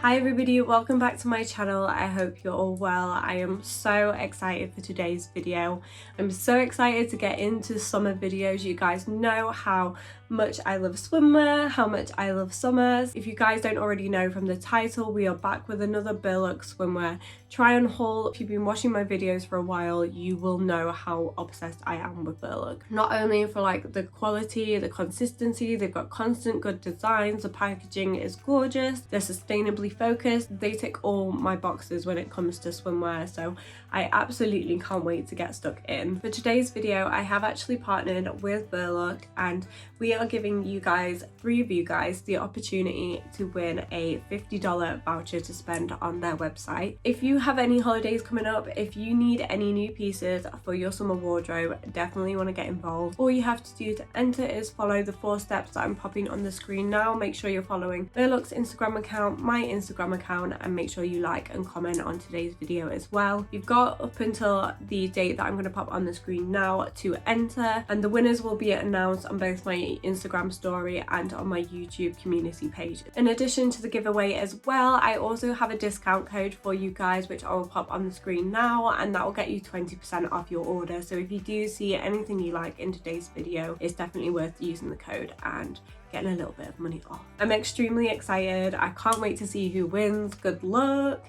Hi everybody, welcome back to my channel. I hope you're all well. I am so excited for today's video. I'm so excited to get into summer videos. You guys know how much I love swimwear, how much I love summers. If you guys don't already know from the title, we are back with another Berlook Swimwear try on haul. If you've been watching my videos for a while, you will know how obsessed I am with Berlook. Not only for like the quality, the consistency, they've got constant good designs, the packaging is gorgeous, they're sustainably focused, they tick all my boxes when it comes to swimwear, so I absolutely can't wait to get stuck in. For today's video, I have actually partnered with Berlook and we are giving you guys, three of you guys, the opportunity to win a $50 voucher to spend on their website. If you have any holidays coming up, if you need any new pieces for your summer wardrobe, definitely want to get involved. All you have to do to enter is follow the 4 steps that I'm popping on the screen now. Make sure you're following Berlook's Instagram account, my Instagram account, and make sure you like and comment on today's video as well. You've got up until the date that I'm going to pop on the screen now to enter, and the winners will be announced on both my Instagram story and on my YouTube community page. In addition to the giveaway as well, I also have a discount code for you guys which I will pop on the screen now, and that will get you 20% off your order. So if you do see anything you like in today's video, it's definitely worth using the code and getting a little bit of money off. I'm extremely excited. I can't wait to see who wins. Good luck.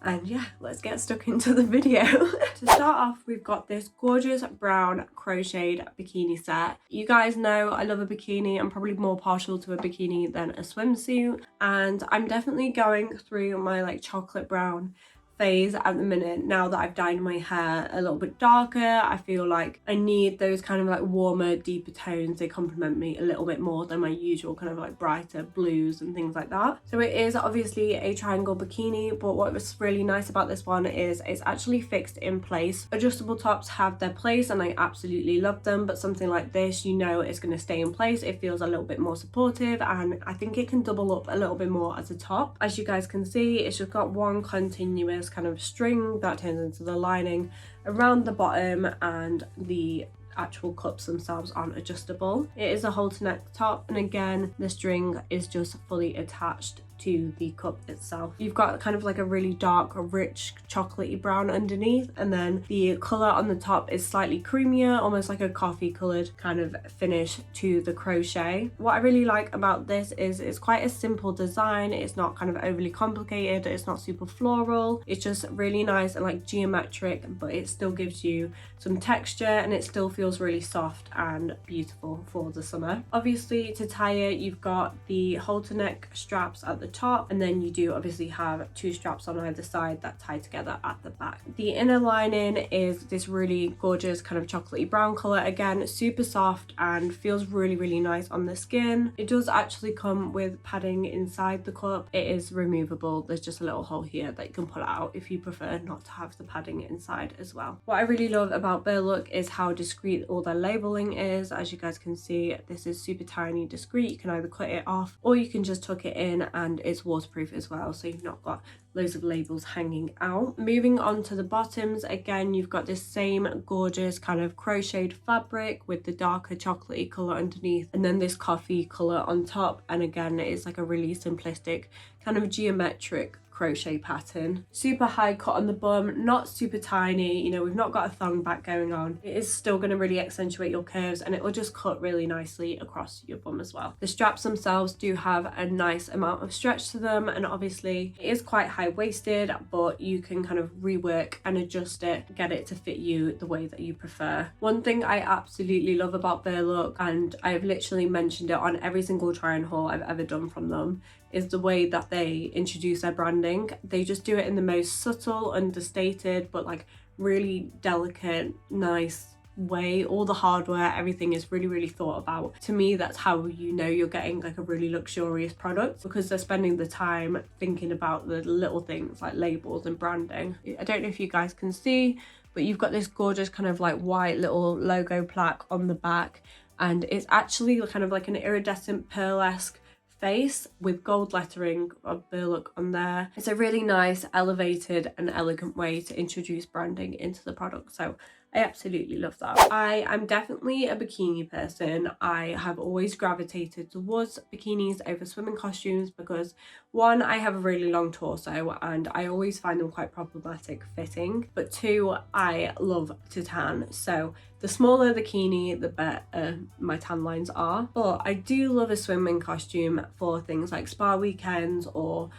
And yeah, let's get stuck into the video. To start off, we've got this gorgeous brown crocheted bikini set. You guys know I love a bikini. I'm probably more partial to a bikini than a swimsuit. And I'm definitely going through my like chocolate brown phase at the minute. Now that I've dyed my hair a little bit darker, I feel like I need those kind of like warmer, deeper tones. They complement me a little bit more than my usual kind of like brighter blues and things like that. So it is obviously a triangle bikini, but what was really nice about this one is it's actually fixed in place. Adjustable tops have their place and I absolutely love them, but something like this, you know, it's going to stay in place. It feels a little bit more supportive, and I think it can double up a little bit more as a top. As you guys can see, it's just got one continuous kind of string that turns into the lining around the bottom, and the actual cups themselves aren't adjustable. It is a halter neck top, and again the string is just fully attached to the cup itself. You've got kind of like a really dark, rich chocolatey brown underneath, and then the colour on the top is slightly creamier, almost like a coffee coloured kind of finish to the crochet. What I really like about this is it's quite a simple design. It's not kind of overly complicated, it's not super floral, it's just really nice and like geometric, but it still gives you some texture and it still feels really soft and beautiful for the summer. Obviously, to tie it, you've got the halter neck straps at the top, and then you do obviously have 2 straps on either side that tie together at the back. The inner lining is this really gorgeous kind of chocolatey brown color. Again, super soft and feels really nice on the skin. It does actually come with padding inside the cup. It is removable. There's just a little hole here that you can pull out if you prefer not to have the padding inside as well. What I really love about Berlook is how discreet all their labeling is. As you guys can see, this is super tiny, discreet. You can either cut it off or you can just tuck it in, and it's waterproof as well, so you've not got loads of labels hanging out. Moving on to the bottoms, again you've got this same gorgeous kind of crocheted fabric with the darker chocolatey colour underneath, and then this coffee colour on top, and again it's like a really simplistic kind of geometric crochet pattern. Super high cut on the bum, not super tiny, you know, we've not got a thong back going on. It is still going to really accentuate your curves, and it will just cut really nicely across your bum as well. The straps themselves do have a nice amount of stretch to them, and obviously it is quite high-waisted, but you can kind of rework and adjust it, get it to fit you the way that you prefer. One thing I absolutely love about Berlook, and I have literally mentioned it on every single try and haul I've ever done from them, is the way that they introduce their branding. They just do it in the most subtle, understated, but like really delicate, nice way. All the hardware, everything is really thought about. To me, that's how you know you're getting like a really luxurious product, because they're spending the time thinking about the little things like labels and branding. I don't know if you guys can see, but you've got this gorgeous kind of like white little logo plaque on the back, and it's actually kind of like an iridescent pearl-esque face with gold lettering of Berlook on there. It's a really nice, elevated and elegant way to introduce branding into the product, so I absolutely love that. I am definitely a bikini person. I have always gravitated towards bikinis over swimming costumes because one, I have a really long torso and I always find them quite problematic fitting, but two, I love to tan, so the smaller the bikini, the better my tan lines are. But I do love a swimming costume for things like spa weekends, or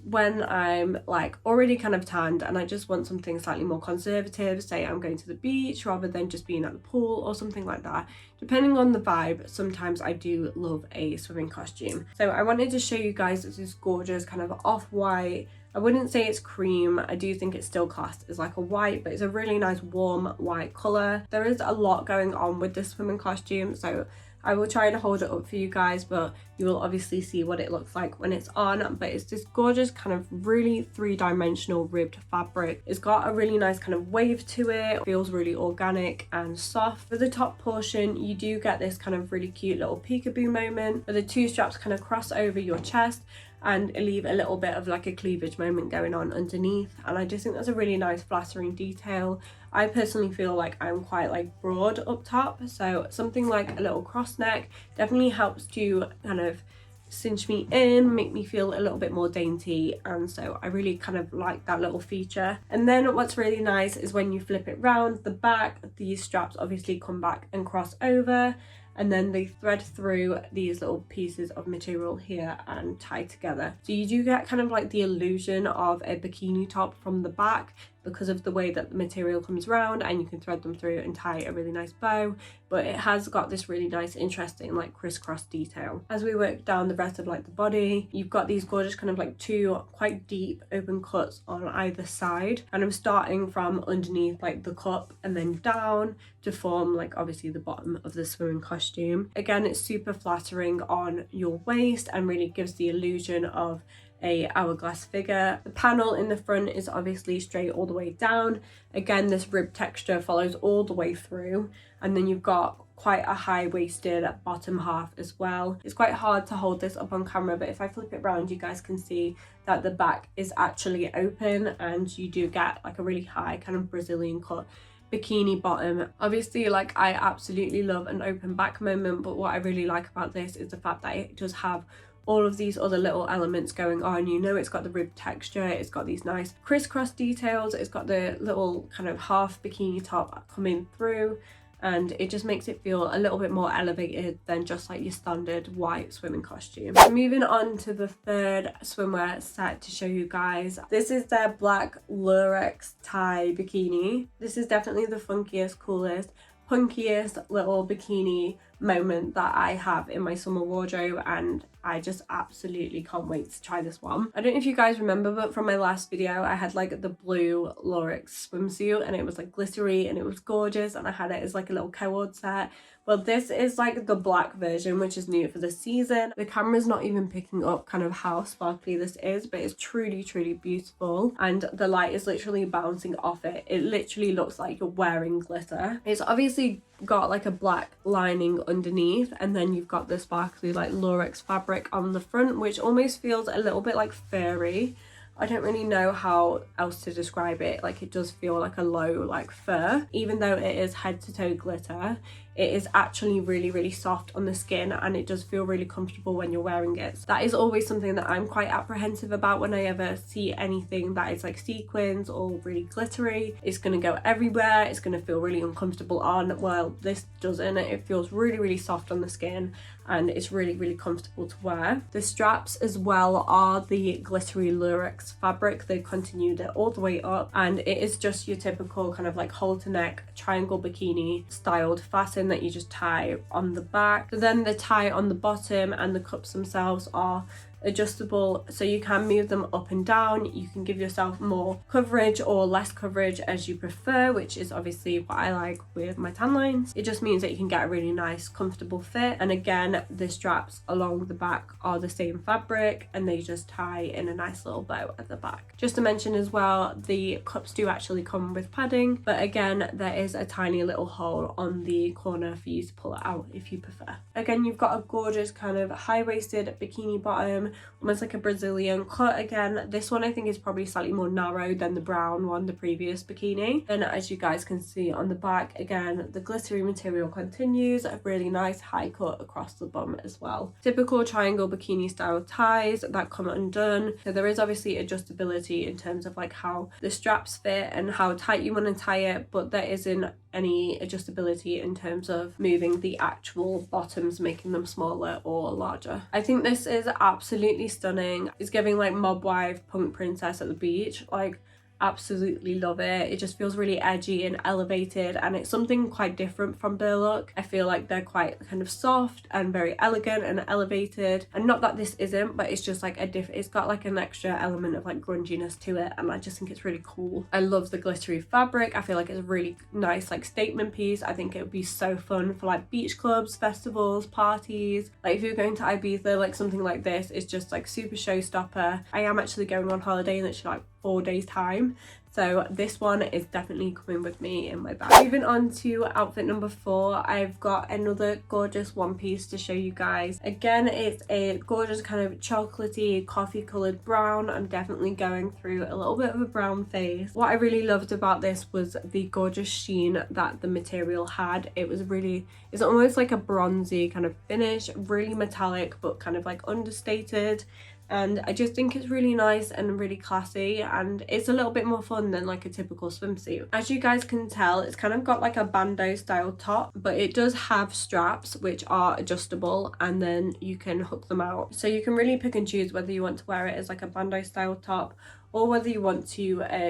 when I'm like already kind of tanned and I just want something slightly more conservative, say I'm going to the beach rather than just being at the pool or something like that. Depending on the vibe, sometimes I do love a swimming costume. So I wanted to show you guys this gorgeous kind of off-white, I wouldn't say it's cream, I do think it's still classed as like a white, but it's a really nice warm white colour. There is a lot going on with this swimming costume, so I will try to hold it up for you guys, but you will obviously see what it looks like when it's on. But it's this gorgeous kind of really three-dimensional ribbed fabric. It's got a really nice kind of wave to it. It feels really organic and soft. For the top portion, you do get this kind of really cute little peekaboo moment where the two straps kind of cross over your chest and leave a little bit of like a cleavage moment going on underneath, and I just think that's a really nice flattering detail. I personally feel like I'm quite like broad up top, so something like a little cross neck definitely helps to kind of cinch me in, make me feel a little bit more dainty, and so I really kind of like that little feature. And then what's really nice is when you flip it round the back, these straps obviously come back and cross over, and then they thread through these little pieces of material here and tie together. So you do get kind of like the illusion of a bikini top from the back because of the way that the material comes around, and you can thread them through and tie a really nice bow, but it has got this really nice interesting like crisscross detail. As we work down the rest of like the body, you've got these gorgeous kind of like two quite deep open cuts on either side, and I'm starting from underneath like the cup and then down to form like obviously the bottom of the swimming costume. Again, it's super flattering on your waist and really gives the illusion of a hourglass figure. The panel in the front is obviously straight all the way down. Again, this rib texture follows all the way through, and then you've got quite a high-waisted bottom half as well. It's quite hard to hold this up on camera, but if I flip it around, you guys can see that the back is actually open, and you do get like a really high kind of Brazilian cut bikini bottom. Obviously, like, I absolutely love an open back moment, but what I really like about this is the fact that it does have all of these other little elements going on. You know, it's got the rib texture, it's got these nice crisscross details, it's got the little kind of half bikini top coming through, and it just makes it feel a little bit more elevated than just like your standard white swimming costume. Moving on to the third swimwear set to show you guys. This is their black lurex tie bikini. This is definitely the funkiest, coolest, punkiest little bikini moment that I have in my summer wardrobe, and I just absolutely can't wait to try this one. I don't know if you guys remember, but from my last video I had like the blue lurex swimsuit and it was like glittery and it was gorgeous, and I had it as like a little co-ord set. Well, this is like the black version, which is new for the season. The camera's not even picking up kind of how sparkly this is, but it's truly, truly beautiful, and the light is literally bouncing off it. It literally looks like you're wearing glitter. It's obviously got like a black lining underneath, and then you've got the sparkly like lurex fabric on the front, which almost feels a little bit like furry. I don't really know how else to describe it. Like, it does feel like a low like fur, even though it is head to toe glitter. It is actually really, really soft on the skin, and it does feel really comfortable when you're wearing it. So that is always something that I'm quite apprehensive about when I ever see anything that is like sequins or really glittery. It's going to go everywhere, it's going to feel really uncomfortable on. Well, this doesn't. It feels really, really soft on the skin, and it's really, really comfortable to wear. The straps as well are the glittery lurex fabric. They've continued it all the way up, and it is just your typical kind of like halter neck triangle bikini styled fasten that you just tie on the back. So then the tie on the bottom and the cups themselves are adjustable, so you can move them up and down. You can give yourself more coverage or less coverage as you prefer, which is obviously what I like with my tan lines. It just means that you can get a really nice comfortable fit, and again, the straps along the back are the same fabric and they just tie in a nice little bow at the back. Just to mention as well, the cups do actually come with padding, but again, there is a tiny little hole on the corner for you to pull it out if you prefer. Again, you've got a gorgeous kind of high-waisted bikini bottom. brown, almost like a Brazilian cut. Again, this one I think is probably slightly more narrow than the brown one, the previous bikini. And as you guys can see on the back, again, the glittery material continues, a really nice high cut across the bum as well. Typical triangle bikini style ties that come undone. So there is obviously adjustability in terms of like how the straps fit and how tight you want to tie it, but there isn't any adjustability in terms of moving the actual bottoms, making them smaller or larger. I think this is absolutely stunning. It's giving like mob wife, punk princess at the beach. Like, absolutely love it. It just feels really edgy and elevated, and it's something quite different from Berlook. I feel like they're quite kind of soft and very elegant and elevated, and not that this isn't, but it's just like it's got like an extra element of like grunginess to it, and I just think it's really cool. I love the glittery fabric. I feel like it's a really nice like statement piece. I think it would be so fun for like beach clubs, festivals, parties. Like if you're going to Ibiza, like something like this is just like super showstopper. I am actually going on holiday in literally like 4 days time, so this one is definitely coming with me in my bag. Moving on to outfit number 4, I've got another gorgeous one piece to show you guys. Again, it's a gorgeous kind of chocolatey coffee colored brown. I'm definitely going through a little bit of a brown phase. What I really loved about this was the gorgeous sheen that the material had. It's almost like a bronzy kind of finish, really metallic but kind of like understated. And I just think it's really nice and really classy, and it's a little bit more fun than like a typical swimsuit. As you guys can tell, it's kind of got like a bandeau style top, but it does have straps which are adjustable and then you can hook them out. So you can really pick and choose whether you want to wear it as like a bandeau style top or whether you want to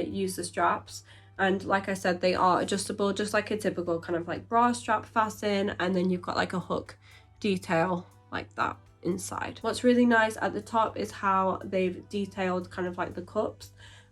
use the straps. And like I said, they are adjustable just like a typical kind of like bra strap fasten, and then you've got like a hook detail like that inside. What's really nice at the top is how they've detailed kind of like the cups,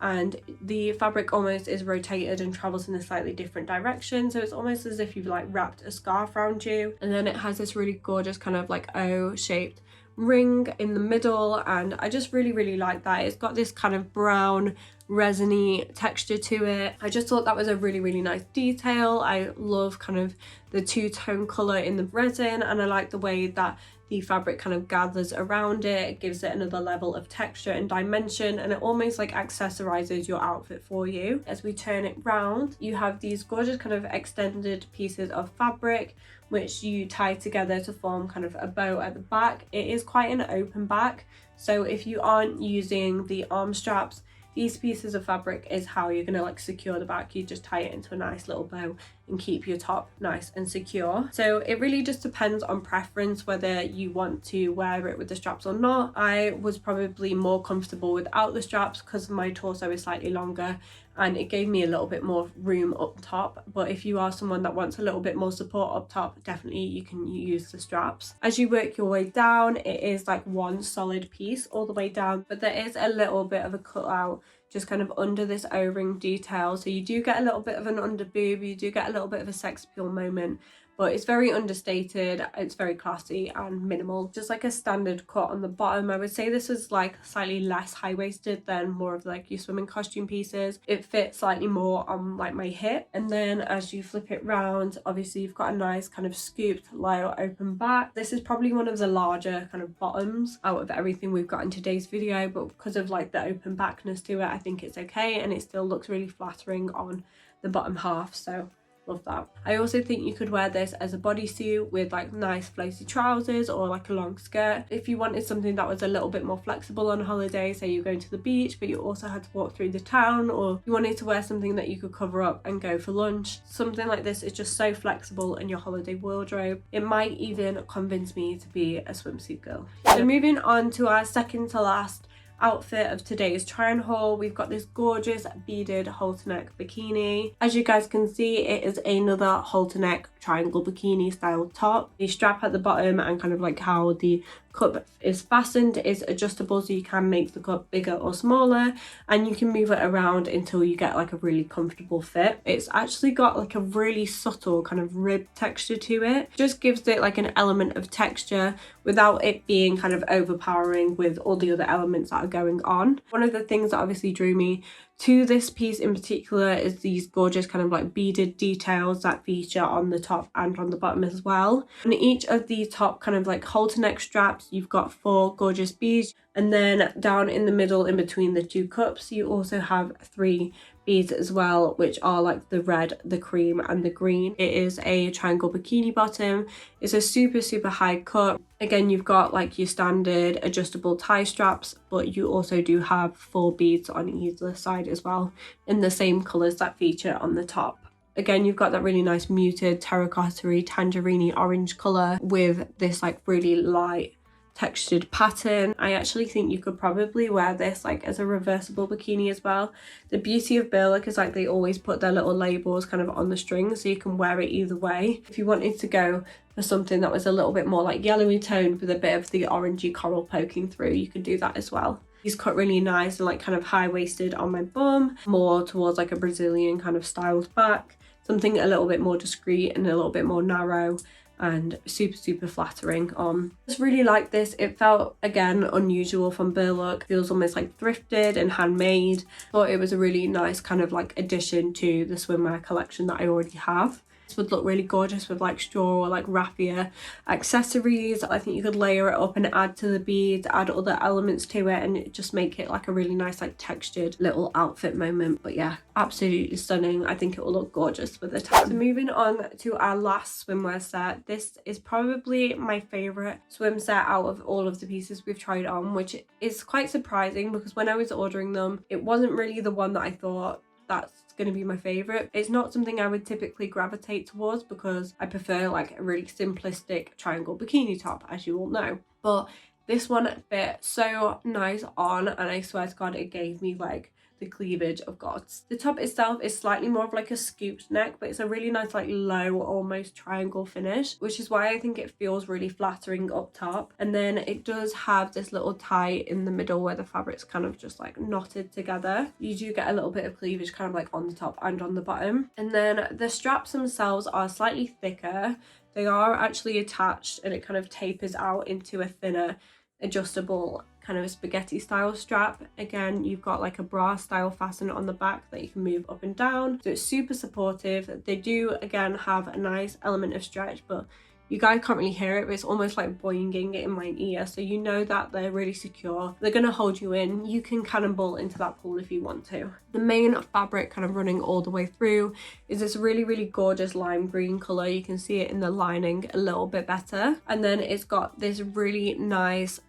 and the fabric almost is rotated and travels in a slightly different direction, so it's almost as if you've like wrapped a scarf around you. And then it has this really gorgeous kind of like O-shaped ring in the middle, and I just really like that. It's got this kind of brown resiny texture to it. I just thought that was a really nice detail. I love kind of the two-tone color in the resin, and I like the way that the fabric kind of gathers around it. It gives it another level of texture and dimension, and it almost like accessorizes your outfit for you. As we turn it round, you have these gorgeous kind of extended pieces of fabric which you tie together to form kind of a bow at the back. It is quite an open back, so if you aren't using the arm straps, these pieces of fabric is how you're going to like secure the back. You just tie it into a nice little bow and keep your top nice and secure. So it really just depends on preference whether you want to wear it with the straps or not. I was probably more comfortable without the straps because my torso is slightly longer and it gave me a little bit more room up top, but if you are someone that wants a little bit more support up top, definitely you can use the straps. As you work your way down, it is like one solid piece all the way down, but there is a little bit of a cutout just kind of under this O-ring detail, so you do get a little bit of an under boob, you do get a little bit of a sex appeal moment, but it's very understated, it's very classy and minimal. Just like a standard cut on the bottom. I would say this is like slightly less high-waisted than more of like your swimming costume pieces. It fits slightly more on like my hip, and then as you flip it round, obviously you've got a nice kind of scooped low open back. This is probably one of the larger kind of bottoms out of everything we've got in today's video, but because of like the open backness to it, I think it's okay, and it still looks really flattering on the bottom half, so love that. I also think you could wear this as a bodysuit with like nice floaty trousers or like a long skirt. If you wanted something that was a little bit more flexible on holiday, say you're going to the beach but you also had to walk through the town, or you wanted to wear something that you could cover up and go for lunch, something like this is just so flexible in your holiday wardrobe. It might even convince me to be a swimsuit girl. So moving on to our second to last outfit of today's try on haul, we've got this gorgeous beaded halter neck bikini. As you guys can see, it is another halter neck triangle bikini style top. The strap at the bottom and kind of like how the cup is fastened is adjustable, so you can make the cup bigger or smaller, and you can move it around until you get like a really comfortable fit. It's actually got like a really subtle kind of rib texture to it. Just gives it like an element of texture without it being kind of overpowering with all the other elements that are going on. One of the things that obviously drew me to this piece in particular is these gorgeous kind of like beaded details that feature on the top and on the bottom as well. On each of the top kind of like halter neck straps, you've got 4 gorgeous beads, and then down in the middle in between the 2 cups you also have 3 beads as well, which are like the red, the cream and the green. It is a triangle bikini bottom. It's a super high cut. Again, you've got like your standard adjustable tie straps, but you also do have 4 beads on either side as well in the same colours that feature on the top. Again, you've got that really nice muted terracotta-y tangerine orange colour with this like really light textured pattern. I actually think you could probably wear this like as a reversible bikini as well. The beauty of Berlook is like they always put their little labels kind of on the string, so you can wear it either way. If you wanted to go for something that was a little bit more like yellowy toned with a bit of the orangey coral poking through, you could do that as well. These cut really nice and like kind of high-waisted on my bum, more towards like a Brazilian kind of styled back, something a little bit more discreet and a little bit more narrow and super flattering on. Just really like this. It felt, again, unusual from Berlook. Feels almost like thrifted and handmade. Thought it was a really nice kind of like addition to the swimwear collection that I already have. This would look really gorgeous with like straw or like raffia accessories. I think you could layer it up and add to the beads, add other elements to it, and just make it like a really nice like textured little outfit moment. But yeah, absolutely stunning. I think it will look gorgeous with the top. So moving on to our last swimwear set. This is probably my favorite swim set out of all of the pieces we've tried on, which is quite surprising because when I was ordering them, it wasn't really the one that I thought that's going to be my favorite. It's not something I would typically gravitate towards because I prefer like a really simplistic triangle bikini top, as you all know. But this one fit so nice on, and I swear to God, it gave me like the cleavage of gods. The top itself is slightly more of like a scooped neck, but it's a really nice like low almost triangle finish, which is why I think it feels really flattering up top. And then it does have this little tie in the middle where the fabric's kind of just like knotted together. You do get a little bit of cleavage kind of like on the top and on the bottom. And then the straps themselves are slightly thicker. They are actually attached and it kind of tapers out into a thinner adjustable kind of a spaghetti style strap. Again, you've got like a bra style fastener on the back that you can move up and down, so it's super supportive. They do again have a nice element of stretch, but you guys can't really hear it, but it's almost like boinging in my ear, so you know that they're really secure. They're going to hold you in. You can cannonball into that pool if you want to. The main fabric kind of running all the way through is this really gorgeous lime green color. You can see it in the lining a little bit better, and then it's got this really nice,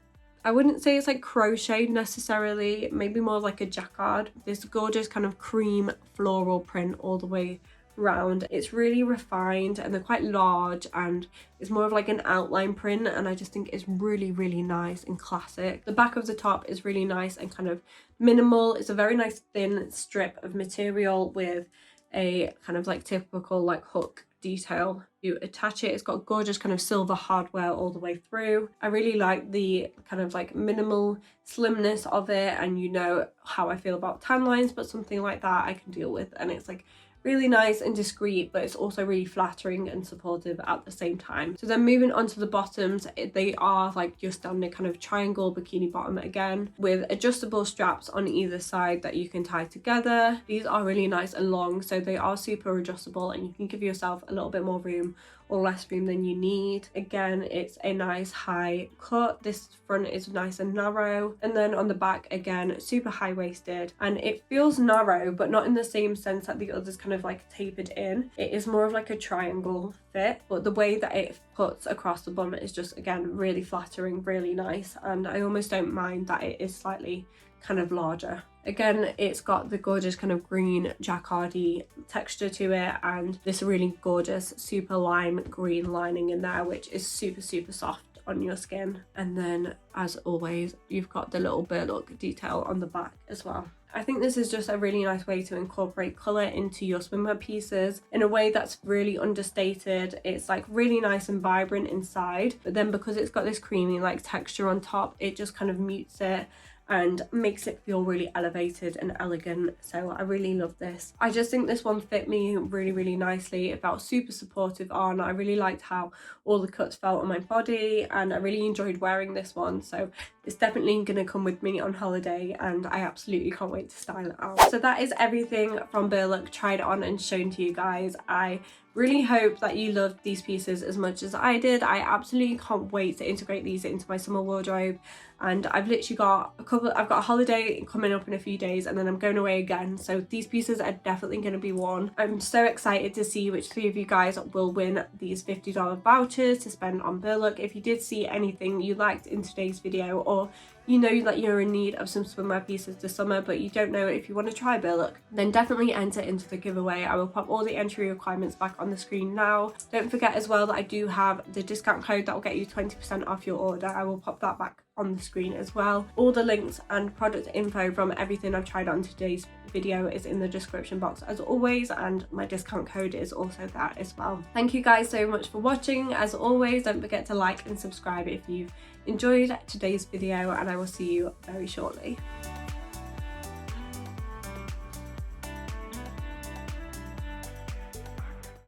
I wouldn't say it's like crochet necessarily, maybe more like a jacquard. This gorgeous kind of cream floral print all the way round. It's really refined and they're quite large, and it's more of like an outline print, and I just think it's really nice and classic. The back of the top is really nice and kind of minimal. It's a very nice thin strip of material with a kind of like typical like hook detail. You attach it. It's got gorgeous kind of silver hardware all the way through. I really like the kind of like minimal slimness of it, and you know how I feel about tan lines, but something like that I can deal with, and it's like really nice and discreet, but it's also really flattering and supportive at the same time. So then moving on to the bottoms, they are like your standard kind of triangle bikini bottom again, with adjustable straps on either side that you can tie together. These are really nice and long, so they are super adjustable, and you can give yourself a little bit more room or less room than you need. Again, it's a nice high cut. This front is nice and narrow, and then on the back again super high-waisted, and it feels narrow but not in the same sense that the others kind of like tapered in. It is more of like a triangle fit, but the way that it cuts across the bum is just again really flattering, really nice, and I almost don't mind that it is slightly kind of larger. Again, it's got the gorgeous kind of green jacquardy texture to it, and this really gorgeous super lime green lining in there, which is super soft on your skin. And then as always, you've got the little burlap detail on the back as well. I think this is just a really nice way to incorporate colour into your swimwear pieces in a way that's really understated. It's like really nice and vibrant inside, but then because it's got this creamy like texture on top, it just kind of mutes it and makes it feel really elevated and elegant. So I really love this. I just think this one fit me really nicely. It felt super supportive on. I really liked how all the cuts felt on my body, and I really enjoyed wearing this one, so it's definitely going to come with me on holiday and I absolutely can't wait to style it out. So that is everything from Berlook tried on and shown to you guys. I really hope that you loved these pieces as much as I did. I absolutely can't wait to integrate these into my summer wardrobe, and I've literally got I've got a holiday coming up in a few days and then I'm going away again, so these pieces are definitely going to be worn. I'm so excited to see which three of you guys will win these $50 vouchers to spend on Berlook. If you did see anything you liked in today's video, or you know that you're in need of some swimwear pieces this summer but you don't know if you want to try Berlook, then definitely enter into the giveaway. I will pop all the entry requirements back on the screen now. Don't forget as well that I do have the discount code that will get you 20% off your order. I will pop that back on the screen as well. All the links and product info from everything I've tried on today's video is in the description box as always, and my discount code is also there as well. Thank you guys so much for watching. As always, don't forget to like and subscribe if you've enjoyed today's video, and I will see you very shortly.